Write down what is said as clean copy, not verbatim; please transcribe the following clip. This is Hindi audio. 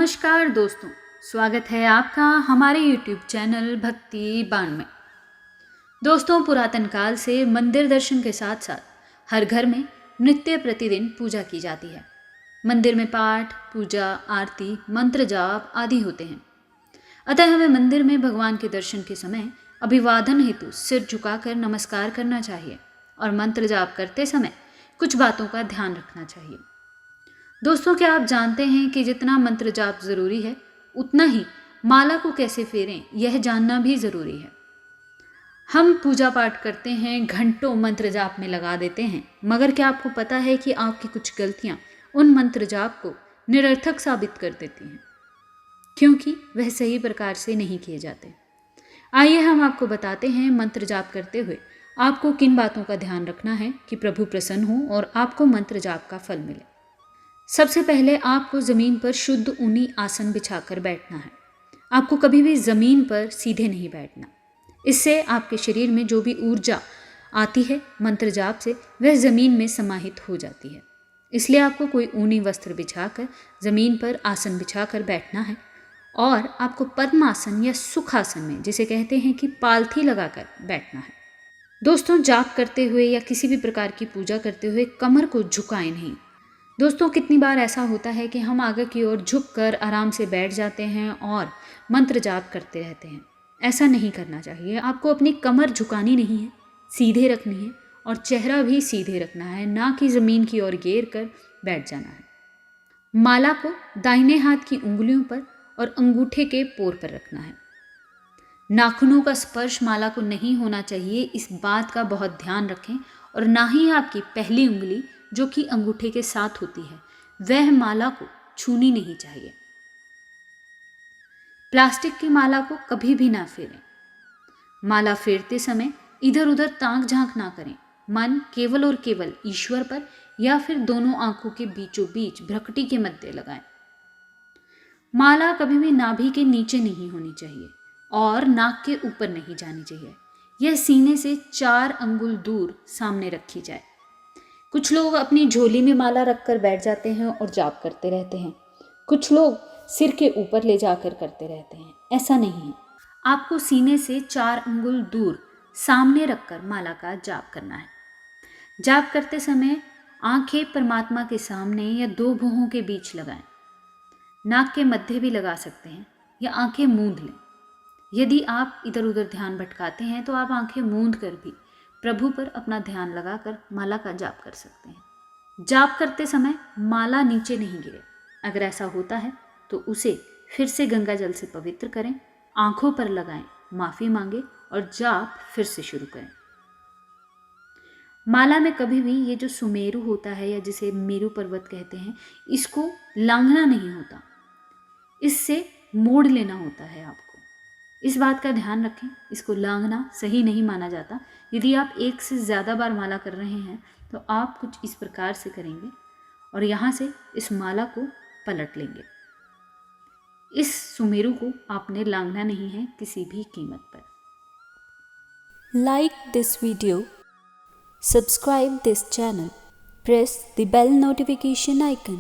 नमस्कार दोस्तों, स्वागत है आपका हमारे YouTube चैनल भक्ति बाण में। दोस्तों, पुरातन काल से मंदिर दर्शन के साथ साथ हर घर में नित्य प्रतिदिन पूजा की जाती है। मंदिर में पाठ, पूजा, आरती, मंत्र जाप आदि होते हैं। अतः हमें मंदिर में भगवान के दर्शन के समय अभिवादन हेतु सिर झुकाकर नमस्कार करना चाहिए और मंत्र जाप करते समय कुछ बातों का ध्यान रखना चाहिए। दोस्तों, क्या आप जानते हैं कि जितना मंत्र जाप जरूरी है उतना ही माला को कैसे फेरें यह जानना भी जरूरी है। हम पूजा पाठ करते हैं, घंटों मंत्र जाप में लगा देते हैं, मगर क्या आपको पता है कि आपकी कुछ गलतियां उन मंत्र जाप को निरर्थक साबित कर देती हैं, क्योंकि वह सही प्रकार से नहीं किए जाते। आइए हम आपको बताते हैं मंत्र जाप करते हुए आपको किन बातों का ध्यान रखना है कि प्रभु प्रसन्न हो और आपको मंत्र जाप का फल मिले। सबसे पहले आपको ज़मीन पर शुद्ध ऊनी आसन बिछाकर बैठना है। आपको कभी भी ज़मीन पर सीधे नहीं बैठना। इससे आपके शरीर में जो भी ऊर्जा आती है मंत्र जाप से वह ज़मीन में समाहित हो जाती है। इसलिए आपको कोई ऊनी वस्त्र बिछाकर ज़मीन पर आसन बिछाकर बैठना है और आपको पद्मासन या सुखासन में, जिसे कहते हैं कि पालथी लगाकर बैठना है। दोस्तों, जाप करते हुए या किसी भी प्रकार की पूजा करते हुए कमर को झुकाएं नहीं। दोस्तों, कितनी बार ऐसा होता है कि हम आगे की ओर झुककर आराम से बैठ जाते हैं और मंत्र जाप करते रहते हैं। ऐसा नहीं करना चाहिए। आपको अपनी कमर झुकानी नहीं है, सीधे रखनी है और चेहरा भी सीधे रखना है, ना कि ज़मीन की ओर गिर कर बैठ जाना है। माला को दाहिने हाथ की उंगलियों पर और अंगूठे के पोर पर रखना है। नाखूनों का स्पर्श माला को नहीं होना चाहिए, इस बात का बहुत ध्यान रखें। और ना ही आपकी पहली उंगली जो कि अंगूठे के साथ होती है वह माला को छूनी नहीं चाहिए। प्लास्टिक की माला को कभी भी ना फेरें। माला फेरते समय इधर उधर ताक झांक ना करें। मन केवल और केवल ईश्वर पर या फिर दोनों आंखों के बीचों बीच भ्रकटी के मध्य लगाएं। माला कभी भी नाभि के नीचे नहीं होनी चाहिए और नाक के ऊपर नहीं जानी चाहिए। यह सीने से 4 अंगुल दूर सामने रखी जाए। कुछ लोग अपनी झोली में माला रखकर बैठ जाते हैं और जाप करते रहते हैं। कुछ लोग सिर के ऊपर ले जाकर करते रहते हैं। ऐसा नहीं है। आपको सीने से 4 अंगुल दूर सामने रखकर माला का जाप करना है। जाप करते समय आंखें परमात्मा के सामने या 2 भुवों के बीच लगाएं। नाक के मध्य भी लगा सकते हैं या आंखें मूंद लें। यदि आप इधर उधर ध्यान भटकाते हैं तो आप आंखें मूंद कर भी प्रभु पर अपना ध्यान लगाकर माला का जाप कर सकते हैं। जाप करते समय माला नीचे नहीं गिरे। अगर ऐसा होता है तो उसे फिर से गंगा जल से पवित्र करें, आंखों पर लगाएं, माफ़ी मांगे और जाप फिर से शुरू करें। माला में कभी भी ये जो सुमेरु होता है या जिसे मेरु पर्वत कहते हैं, इसको लांघना नहीं होता, इससे मोड़ लेना होता है। आपको इस बात का ध्यान रखें, इसको लांघना सही नहीं माना जाता। यदि आप 1 से ज़्यादा बार माला कर रहे हैं तो आप कुछ इस प्रकार से करेंगे और यहाँ से इस माला को पलट लेंगे। इस सुमेरु को आपने लांघना नहीं है किसी भी कीमत पर। Like this video, subscribe this channel, press the bell notification icon.